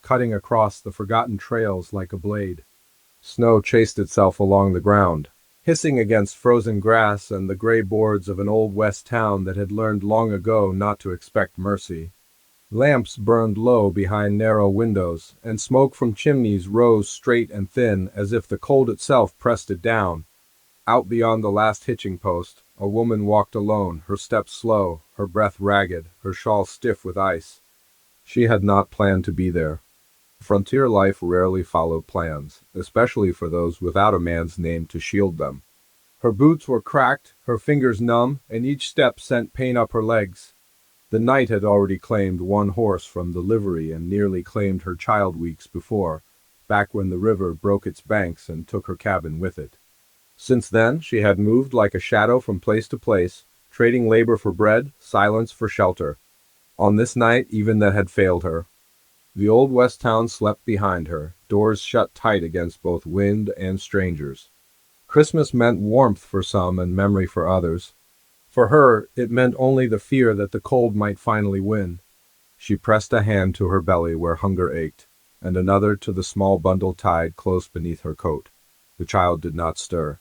cutting across the forgotten trails like a blade. Snow chased itself along the ground, hissing against frozen grass and the gray boards of an old west town that had learned long ago not to expect mercy. Lamps burned low behind narrow windows, and smoke from chimneys rose straight and thin as if the cold itself pressed it down. Out beyond the last hitching post, a woman walked alone, her steps slow, her breath ragged, her shawl stiff with ice. She had not planned to be there. Frontier life rarely followed plans, especially for those without a man's name to shield them. Her boots were cracked, her fingers numb, and each step sent pain up her legs. The night had already claimed one horse from the livery and nearly claimed her child weeks before, back when the river broke its banks and took her cabin with it. Since then, she had moved like a shadow from place to place, trading labor for bread, silence for shelter. On this night, even that had failed her. The old west town slept behind her, doors shut tight against both wind and strangers. Christmas meant warmth for some and memory for others. For her, it meant only the fear that the cold might finally win. She pressed a hand to her belly where hunger ached, and another to the small bundle tied close beneath her coat. The child did not stir.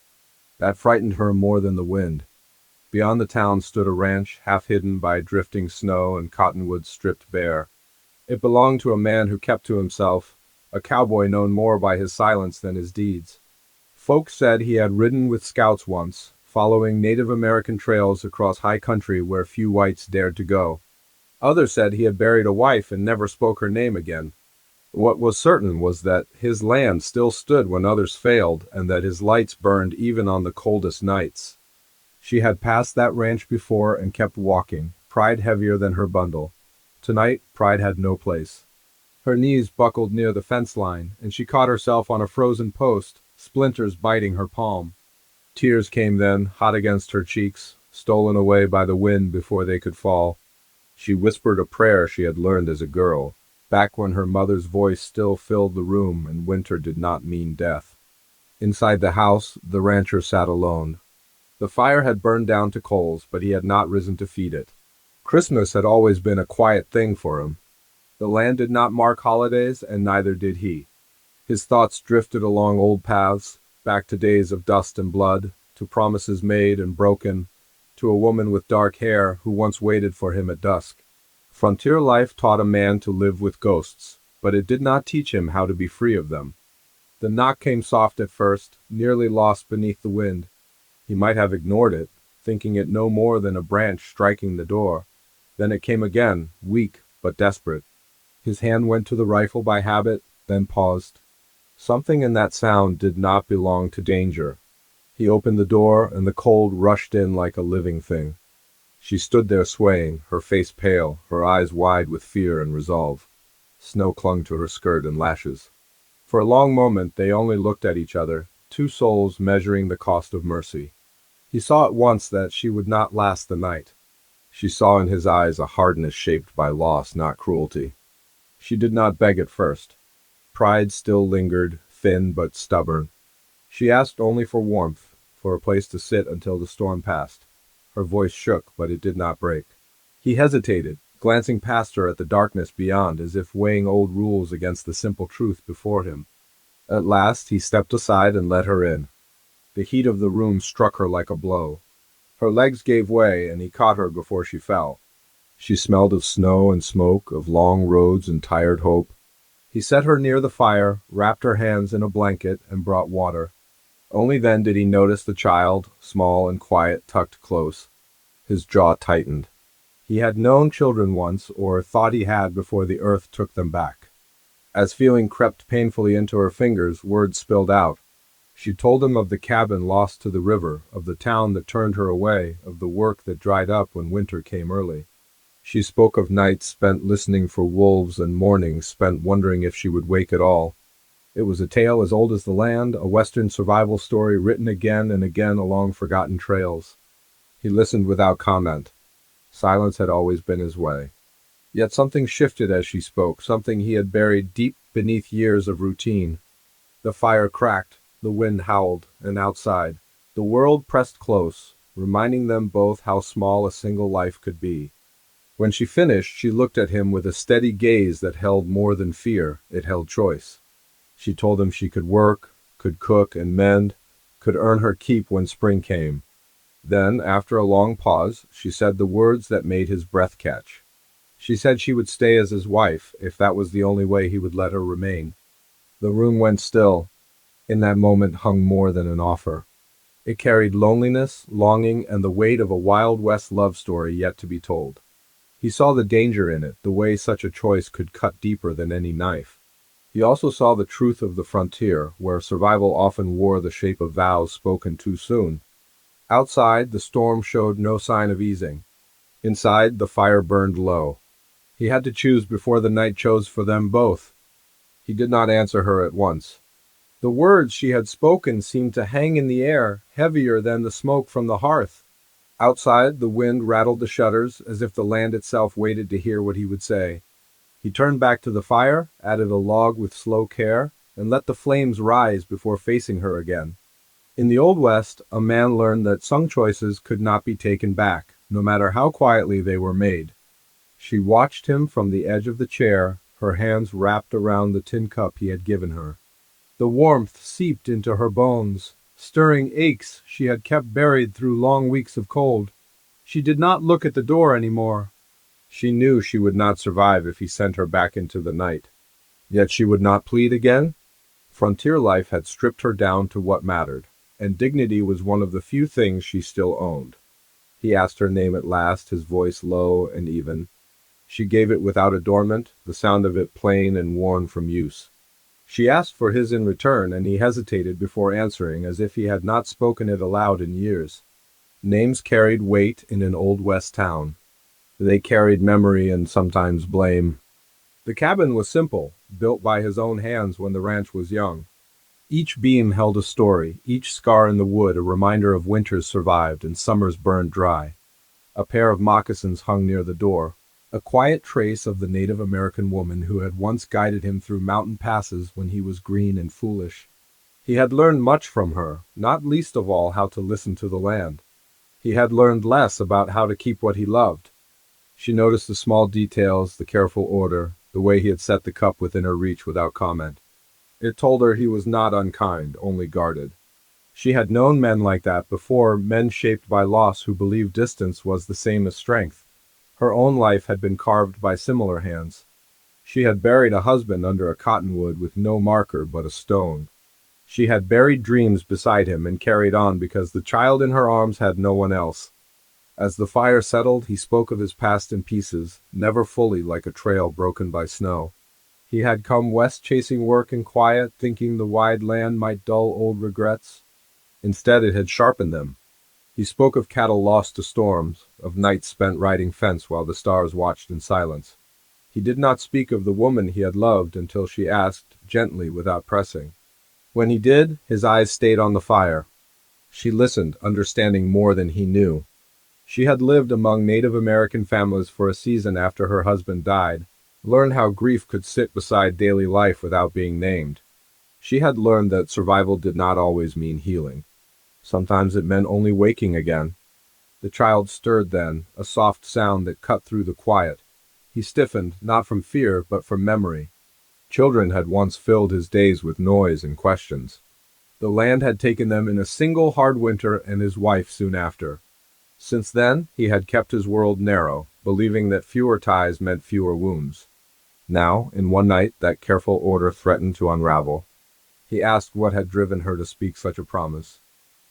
That frightened her more than the wind. Beyond the town stood a ranch, half hidden by drifting snow and cottonwoods stripped bare. It belonged to a man who kept to himself, a cowboy known more by his silence than his deeds. Folks said he had ridden with scouts once, following Native American trails across high country where few whites dared to go. Others said he had buried a wife and never spoke her name again. What was certain was that his land still stood when others failed, and that his lights burned even on the coldest nights. She had passed that ranch before and kept walking, pride heavier than her bundle. Tonight, pride had no place. Her knees buckled near the fence line, and she caught herself on a frozen post, splinters biting her palm. Tears came then, hot against her cheeks, stolen away by the wind before they could fall. She whispered a prayer she had learned as a girl, back when her mother's voice still filled the room and winter did not mean death. Inside the house, the rancher sat alone. The fire had burned down to coals, but he had not risen to feed it. Christmas had always been a quiet thing for him. The land did not mark holidays, and neither did he. His thoughts drifted along old paths, back to days of dust and blood, to promises made and broken, to a woman with dark hair who once waited for him at dusk. Frontier life taught a man to live with ghosts, but it did not teach him how to be free of them. The knock came soft at first, nearly lost beneath the wind. He might have ignored it, thinking it no more than a branch striking the door. Then it came again, weak but desperate. His hand went to the rifle by habit, then paused. Something in that sound did not belong to danger. He opened the door, and the cold rushed in like a living thing. She stood there swaying, her face pale, her eyes wide with fear and resolve. Snow clung to her skirt and lashes. For a long moment they only looked at each other, two souls measuring the cost of mercy. He saw at once that she would not last the night. She saw in his eyes a hardness shaped by loss, not cruelty. She did not beg at first. Pride still lingered, thin but stubborn. She asked only for warmth, for a place to sit until the storm passed. Her voice shook, but it did not break. He hesitated, glancing past her at the darkness beyond as if weighing old rules against the simple truth before him. At last he stepped aside and let her in. The heat of the room struck her like a blow. Her legs gave way, and he caught her before she fell. She smelled of snow and smoke, of long roads and tired hope. He set her near the fire, wrapped her hands in a blanket, and brought water. Only then did he notice the child, small and quiet, tucked close. His jaw tightened. He had known children once, or thought he had before the earth took them back. As feeling crept painfully into her fingers, words spilled out. She told him of the cabin lost to the river, of the town that turned her away, of the work that dried up when winter came early. She spoke of nights spent listening for wolves and mornings spent wondering if she would wake at all. It was a tale as old as the land, a Western survival story written again and again along forgotten trails. He listened without comment. Silence had always been his way. Yet something shifted as she spoke, something he had buried deep beneath years of routine. The fire cracked, the wind howled, and outside, the world pressed close, reminding them both how small a single life could be. When she finished, she looked at him with a steady gaze that held more than fear, it held choice. She told him she could work, could cook and mend, could earn her keep when spring came. Then, after a long pause, she said the words that made his breath catch. She said she would stay as his wife, if that was the only way he would let her remain. The room went still. In that moment hung more than an offer. It carried loneliness, longing, and the weight of a Wild West love story yet to be told. He saw the danger in it, the way such a choice could cut deeper than any knife. He also saw the truth of the frontier, where survival often wore the shape of vows spoken too soon. Outside, the storm showed no sign of easing. Inside, the fire burned low. He had to choose before the night chose for them both. He did not answer her at once. The words she had spoken seemed to hang in the air, heavier than the smoke from the hearth. Outside, the wind rattled the shutters, as if the land itself waited to hear what he would say. He turned back to the fire, added a log with slow care, and let the flames rise before facing her again. In the Old West, a man learned that some choices could not be taken back, no matter how quietly they were made. She watched him from the edge of the chair, her hands wrapped around the tin cup he had given her. The warmth seeped into her bones, stirring aches she had kept buried through long weeks of cold. She did not look at the door anymore. She knew she would not survive if he sent her back into the night. Yet she would not plead again. Frontier life had stripped her down to what mattered, and dignity was one of the few things she still owned. He asked her name at last, his voice low and even. She gave it without adornment, the sound of it plain and worn from use. She asked for his in return, and he hesitated before answering, as if he had not spoken it aloud in years. Names carried weight in an Old West town. They carried memory and sometimes blame. The cabin was simple, built by his own hands when the ranch was young. Each beam held a story, each scar in the wood a reminder of winters survived and summers burned dry. A pair of moccasins hung near the door, a quiet trace of the Native American woman who had once guided him through mountain passes when he was green and foolish. He had learned much from her, not least of all how to listen to the land. He had learned less about how to keep what he loved. She noticed the small details, the careful order, the way he had set the cup within her reach without comment. It told her he was not unkind, only guarded. She had known men like that before, men shaped by loss who believed distance was the same as strength. Her own life had been carved by similar hands. She had buried a husband under a cottonwood with no marker but a stone. She had buried dreams beside him and carried on because the child in her arms had no one else. As the fire settled, he spoke of his past in pieces, never fully, like a trail broken by snow. He had come west chasing work and quiet, thinking the wide land might dull old regrets. Instead, it had sharpened them. He spoke of cattle lost to storms, of nights spent riding fence while the stars watched in silence. He did not speak of the woman he had loved until she asked, gently, without pressing. When he did, his eyes stayed on the fire. She listened, understanding more than he knew. She had lived among Native American families for a season after her husband died, learned how grief could sit beside daily life without being named. She had learned that survival did not always mean healing. Sometimes it meant only waking again. The child stirred then, a soft sound that cut through the quiet. He stiffened, not from fear, but from memory. Children had once filled his days with noise and questions. The land had taken them in a single hard winter and his wife soon after. Since then, he had kept his world narrow, believing that fewer ties meant fewer wounds. Now, in one night, that careful order threatened to unravel. He asked what had driven her to speak such a promise.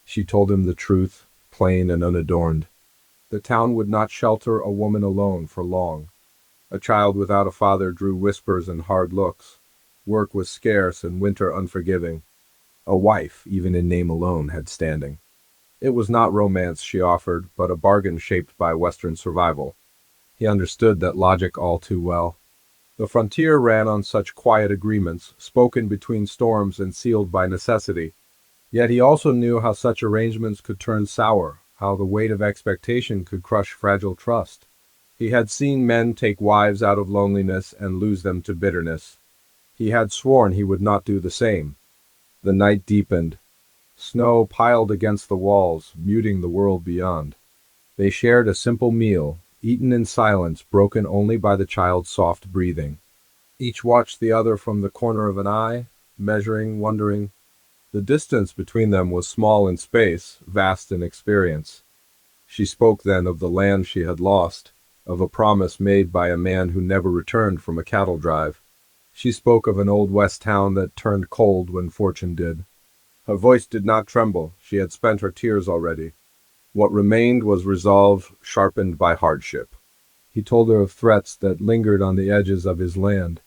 She told him the truth, plain and unadorned. The town would not shelter a woman alone for long. A child without a father drew whispers and hard looks. Work was scarce and winter unforgiving. A wife, even in name alone, had standing. It was not romance she offered, but a bargain shaped by Western survival. He understood that logic all too well. The frontier ran on such quiet agreements, spoken between storms and sealed by necessity. Yet he also knew how such arrangements could turn sour, how the weight of expectation could crush fragile trust. He had seen men take wives out of loneliness and lose them to bitterness. He had sworn he would not do the same. The night deepened. Snow piled against the walls, muting the world beyond. They shared a simple meal, eaten in silence, broken only by the child's soft breathing. Each watched the other from the corner of an eye, measuring, wondering. The distance between them was small in space, vast in experience. She spoke then of the land she had lost, of a promise made by a man who never returned from a cattle drive. She spoke of an old west town that turned cold when fortune did. Her voice did not tremble. She had spent her tears already. What remained was resolve sharpened by hardship. He told her of threats that lingered on the edges of his land.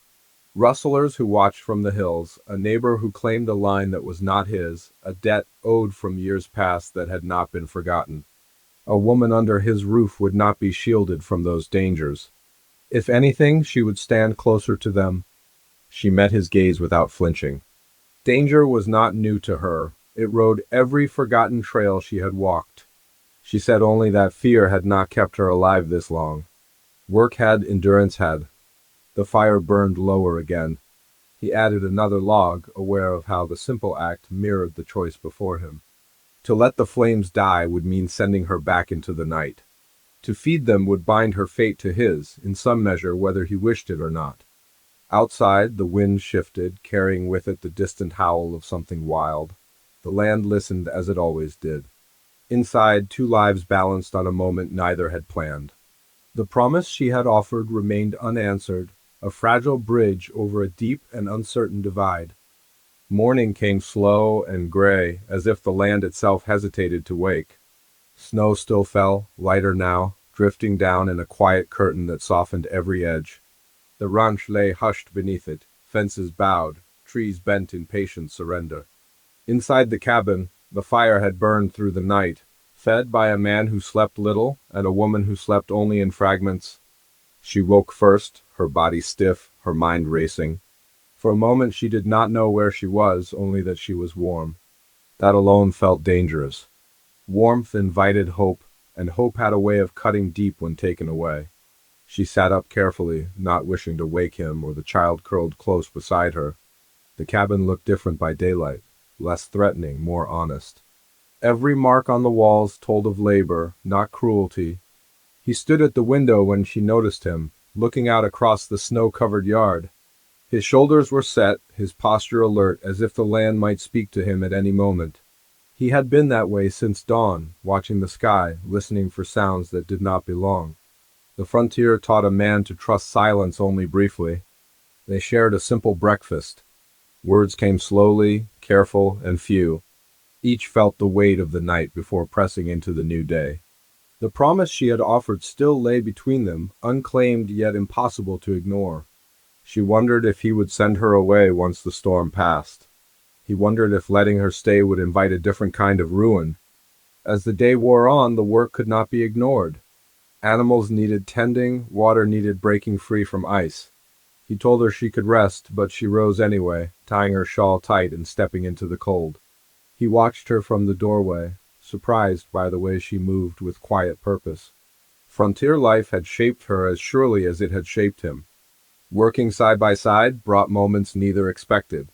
Rustlers who watched from the hills, a neighbor who claimed a line that was not his, a debt owed from years past that had not been forgotten. A woman under his roof would not be shielded from those dangers. If anything, she would stand closer to them. She met his gaze without flinching. Danger was not new to her. It rode every forgotten trail she had walked. She said only that fear had not kept her alive this long. Work had, endurance had. The fire burned lower again. He added another log, aware of how the simple act mirrored the choice before him. To let the flames die would mean sending her back into the night. To feed them would bind her fate to his, in some measure, whether he wished it or not. Outside, the wind shifted, carrying with it the distant howl of something wild. The land listened as it always did. Inside, two lives balanced on a moment neither had planned. The promise she had offered remained unanswered, a fragile bridge over a deep and uncertain divide. Morning came slow and gray, as if the land itself hesitated to wake. Snow still fell, lighter now, drifting down in a quiet curtain that softened every edge. The ranch lay hushed beneath it, fences bowed, trees bent in patient surrender. Inside the cabin, the fire had burned through the night, fed by a man who slept little and a woman who slept only in fragments. She woke first, her body stiff, her mind racing. For a moment she did not know where she was, only that she was warm. That alone felt dangerous. Warmth invited hope, and hope had a way of cutting deep when taken away. She sat up carefully, not wishing to wake him, or the child curled close beside her. The cabin looked different by daylight, less threatening, more honest. Every mark on the walls told of labor, not cruelty. He stood at the window when she noticed him, looking out across the snow-covered yard. His shoulders were set, his posture alert, as if the land might speak to him at any moment. He had been that way since dawn, watching the sky, listening for sounds that did not belong. The frontier taught a man to trust silence only briefly. They shared a simple breakfast. Words came slowly, careful, and few. Each felt the weight of the night before pressing into the new day. The promise she had offered still lay between them, unclaimed yet impossible to ignore. She wondered if he would send her away once the storm passed. He wondered if letting her stay would invite a different kind of ruin. As the day wore on, the work could not be ignored. Animals needed tending, water needed breaking free from ice. He told her she could rest, but she rose anyway, tying her shawl tight and stepping into the cold. He watched her from the doorway, surprised by the way she moved with quiet purpose. Frontier life had shaped her as surely as it had shaped him. Working side by side brought moments neither expected.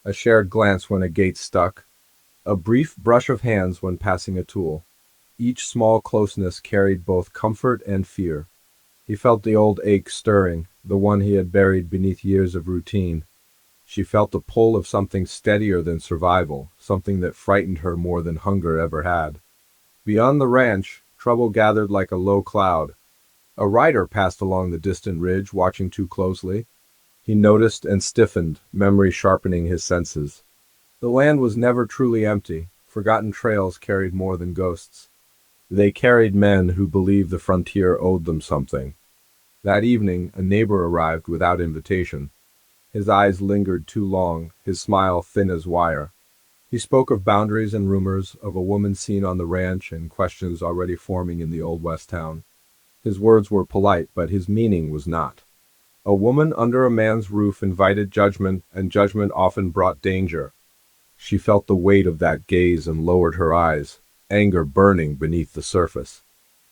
A shared glance when a gate stuck. A brief brush of hands when passing a tool. Each small closeness carried both comfort and fear. He felt the old ache stirring, the one he had buried beneath years of routine. She felt the pull of something steadier than survival, something that frightened her more than hunger ever had. Beyond the ranch, trouble gathered like a low cloud. A rider passed along the distant ridge, watching too closely. He noticed and stiffened, memory sharpening his senses. The land was never truly empty. Forgotten trails carried more than ghosts. They carried men who believed the frontier owed them something. That evening, a neighbor arrived without invitation. His eyes lingered too long, his smile thin as wire. He spoke of boundaries and rumors, of a woman seen on the ranch and questions already forming in the old west town. His words were polite, but his meaning was not. A woman under a man's roof invited judgment, and judgment often brought danger. She felt the weight of that gaze and lowered her eyes, anger burning beneath the surface.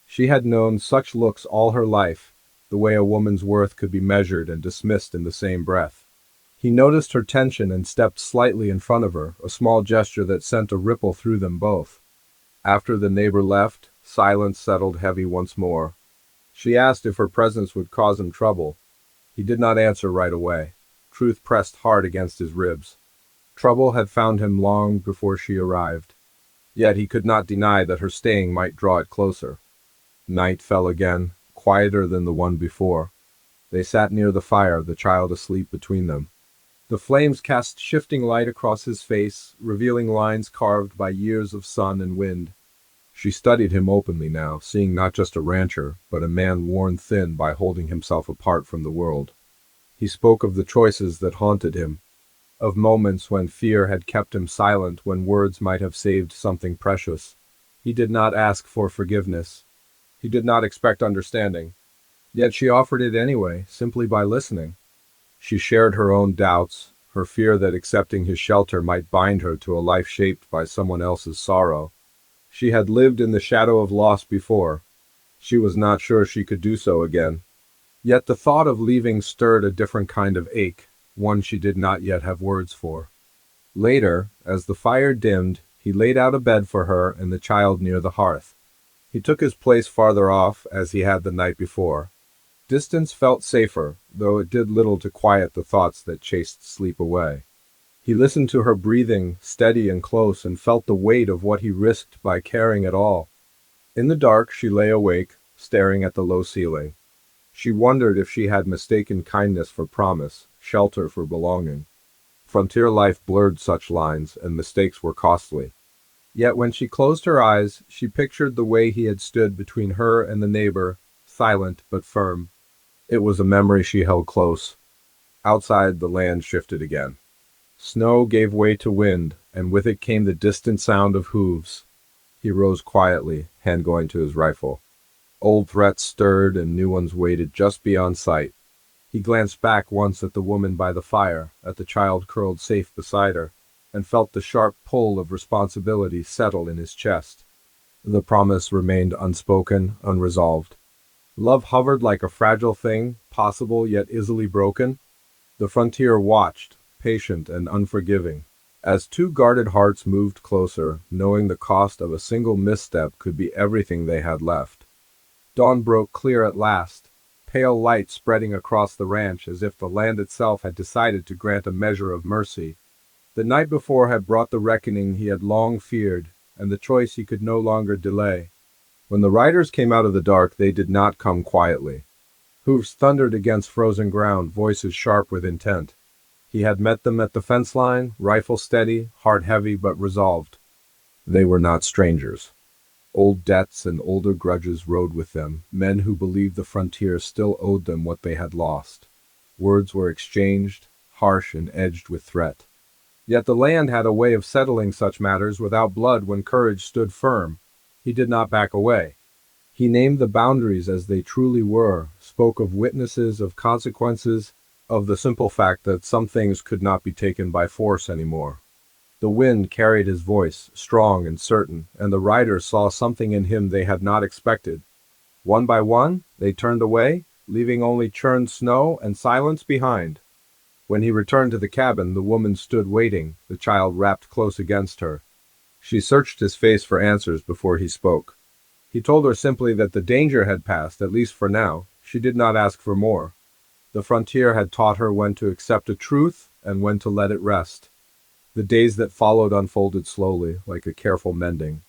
She had known such looks all her life, the way a woman's worth could be measured and dismissed in the same breath. He noticed her tension and stepped slightly in front of her, a small gesture that sent a ripple through them both. After the neighbor left, silence settled heavy once more. She asked if her presence would cause him trouble. He did not answer right away. Truth pressed hard against his ribs. Trouble had found him long before she arrived. Yet he could not deny that her staying might draw it closer. Night fell again, quieter than the one before. They sat near the fire, the child asleep between them. The flames cast shifting light across his face, revealing lines carved by years of sun and wind. She studied him openly now, seeing not just a rancher, but a man worn thin by holding himself apart from the world. He spoke of the choices that haunted him, of moments when fear had kept him silent when words might have saved something precious. He did not ask for forgiveness. He did not expect understanding. Yet she offered it anyway, simply by listening. She shared her own doubts, her fear that accepting his shelter might bind her to a life shaped by someone else's sorrow. She had lived in the shadow of loss before. She was not sure she could do so again. Yet the thought of leaving stirred a different kind of ache, one she did not yet have words for. Later, as the fire dimmed, he laid out a bed for her and the child near the hearth. He took his place farther off, as he had the night before. Distance felt safer, though it did little to quiet the thoughts that chased sleep away. He listened to her breathing, steady and close, and felt the weight of what he risked by caring at all. In the dark, she lay awake, staring at the low ceiling. She wondered if she had mistaken kindness for promise, shelter for belonging. Frontier life blurred such lines, and mistakes were costly. Yet when she closed her eyes, she pictured the way he had stood between her and the neighbor, silent but firm. It was a memory she held close. Outside, the land shifted again. Snow gave way to wind, and with it came the distant sound of hooves. He rose quietly, hand going to his rifle. Old threats stirred and new ones waited just beyond sight. He glanced back once at the woman by the fire, at the child curled safe beside her, and felt the sharp pull of responsibility settle in his chest. The promise remained unspoken, unresolved. Love hovered like a fragile thing, possible yet easily broken. The frontier watched, patient and unforgiving, as two guarded hearts moved closer, knowing the cost of a single misstep could be everything they had left. Dawn broke clear at last, pale light spreading across the ranch as if the land itself had decided to grant a measure of mercy. The night before had brought the reckoning he had long feared, and the choice he could no longer delay. When the riders came out of the dark, they did not come quietly. Hoofs thundered against frozen ground, voices sharp with intent. He had met them at the fence line, rifle steady, heart heavy but resolved. They were not strangers. Old debts and older grudges rode with them, men who believed the frontier still owed them what they had lost. Words were exchanged, harsh and edged with threat. Yet the land had a way of settling such matters without blood when courage stood firm. He did not back away. He named the boundaries as they truly were, spoke of witnesses, of consequences, of the simple fact that some things could not be taken by force anymore. The wind carried his voice, strong and certain, and the riders saw something in him they had not expected. One by one, they turned away, leaving only churned snow and silence behind. When he returned to the cabin, the woman stood waiting, the child wrapped close against her. She searched his face for answers before he spoke. He told her simply that the danger had passed, at least for now. She did not ask for more. The frontier had taught her when to accept a truth and when to let it rest. The days that followed unfolded slowly, like a careful mending.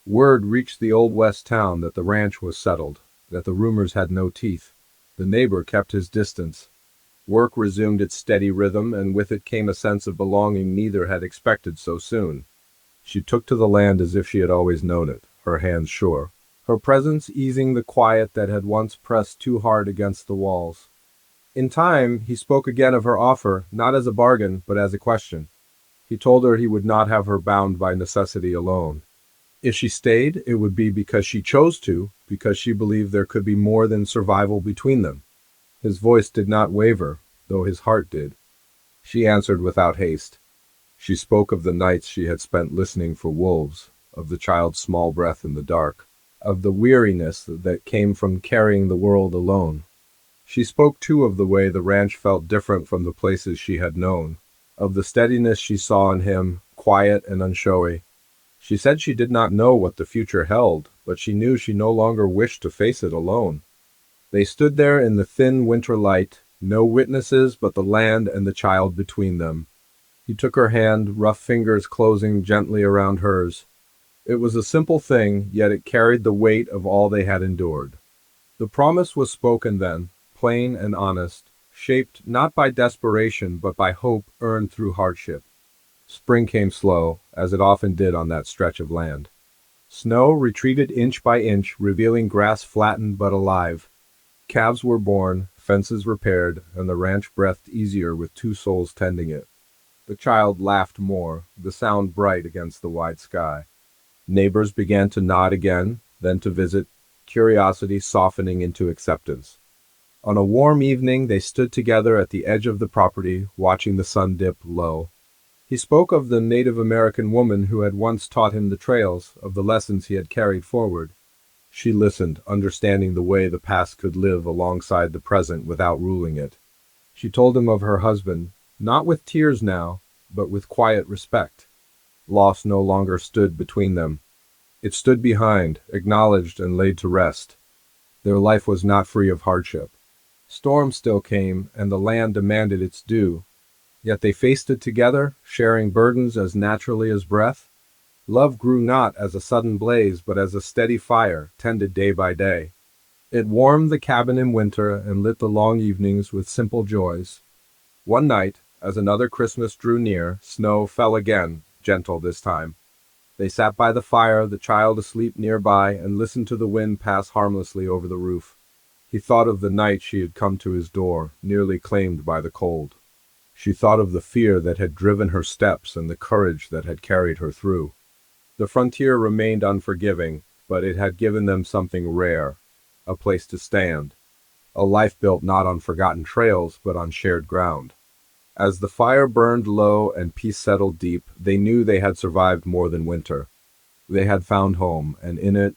Word reached the old west town that the ranch was settled, that the rumors had no teeth. The neighbor kept his distance. Work resumed its steady rhythm, and with it came a sense of belonging neither had expected so soon. She took to the land as if she had always known it, her hands sure, her presence easing the quiet that had once pressed too hard against the walls. In time, he spoke again of her offer, not as a bargain, but as a question. He told her he would not have her bound by necessity alone. If she stayed, it would be because she chose to, because she believed there could be more than survival between them. His voice did not waver, though his heart did. She answered without haste. She spoke of the nights she had spent listening for wolves, of the child's small breath in the dark, of the weariness that came from carrying the world alone. She spoke too of the way the ranch felt different from the places she had known, of the steadiness she saw in him, quiet and unshowy. She said she did not know what the future held, but she knew she no longer wished to face it alone. They stood there in the thin winter light, no witnesses but the land and the child between them. He took her hand, rough fingers closing gently around hers. It was a simple thing, yet it carried the weight of all they had endured. The promise was spoken then, plain and honest, shaped not by desperation but by hope earned through hardship. Spring came slow, as it often did on that stretch of land. Snow retreated inch by inch, revealing grass flattened but alive. Calves were born, fences repaired, and the ranch breathed easier with two souls tending it. The child laughed more, the sound bright against the wide sky. Neighbors began to nod again, then to visit, curiosity softening into acceptance. On a warm evening they stood together at the edge of the property, watching the sun dip low. He spoke of the Native American woman who had once taught him the trails, of the lessons he had carried forward. She listened, understanding the way the past could live alongside the present without ruling it. She told him of her husband, not with tears now, but with quiet respect. Loss no longer stood between them. It stood behind, acknowledged and laid to rest. Their life was not free of hardship. Storms still came, and the land demanded its due. Yet they faced it together, sharing burdens as naturally as breath. Love grew not as a sudden blaze, but as a steady fire, tended day by day. It warmed the cabin in winter and lit the long evenings with simple joys. One night, as another Christmas drew near, snow fell again, gentle this time. They sat by the fire, the child asleep nearby, and listened to the wind pass harmlessly over the roof. He thought of the night she had come to his door, nearly claimed by the cold. She thought of the fear that had driven her steps and the courage that had carried her through. The frontier remained unforgiving, but it had given them something rare, a place to stand, a life built not on forgotten trails but on shared ground. As the fire burned low and peace settled deep, they knew they had survived more than winter. They had found home, and in it